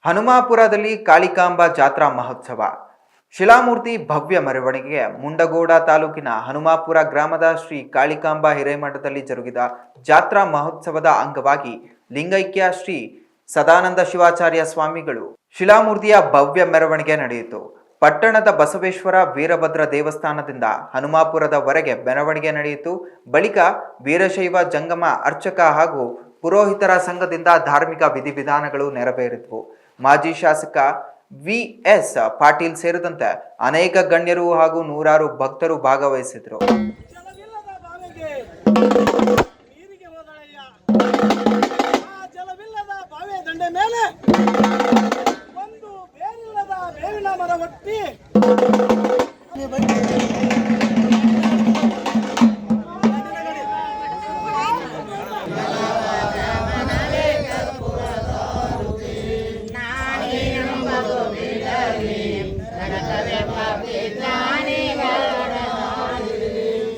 ಹನುಮಾಪುರದಲ್ಲಿ ಕಾಳಿಕಾಂಬಾ ಜಾತ್ರಾ ಮಹೋತ್ಸವ. ಶಿಲಾಮೂರ್ತಿ ಭವ್ಯ ಮೆರವಣಿಗೆ ಮುಂಡಗೋಡ ತಾಲೂಕಿನ ಹನುಮಾಪುರ ಗ್ರಾಮದ ಶ್ರೀ ಕಾಳಿಕಾಂಬಾ ಹಿರೇಮಠದಲ್ಲಿ ಜರುಗಿದ ಜಾತ್ರಾ ಮಹೋತ್ಸವದ ಅಂಗವಾಗಿ ಲಿಂಗೈಕ್ಯ ಶ್ರೀ ಸದಾನಂದ ಶಿವಾಚಾರ್ಯ ಸ್ವಾಮಿಗಳು ಶಿಲಾಮೂರ್ತಿಯ ಭವ್ಯ ಮೆರವಣಿಗೆ ನಡೆಯಿತು. ಪಟ್ಟಣದ ಬಸವೇಶ್ವರ ವೀರಭದ್ರ ದೇವಸ್ಥಾನದಿಂದ ಹನುಮಾಪುರದವರೆಗೆ ಮೆರವಣಿಗೆ ನಡೆಯಿತು. ಬಳಿಕ ವೀರಶೈವ ಜಂಗಮ ಅರ್ಚಕ ಹಾಗೂ ಪುರೋಹಿತರ ಸಂಘದಿಂದ ಧಾರ್ಮಿಕ ವಿಧಿವಿಧಾನಗಳು ನೆರವೇರಿದವು. ಮಾಜಿ ಶಾಸಕ ವಿ.ಎಸ್. ಪಾಟೀಲ್ ಸೇರಿದಂತೆ ಅನೇಕ ಗಣ್ಯರು ಹಾಗೂ ನೂರಾರು ಭಕ್ತರು ಭಾಗವಹಿಸಿದರು. ಒಂದು ಬೇರಿಲ್ಲದ ಬೇವಿನ ಮರ ಒಟ್ಟಿ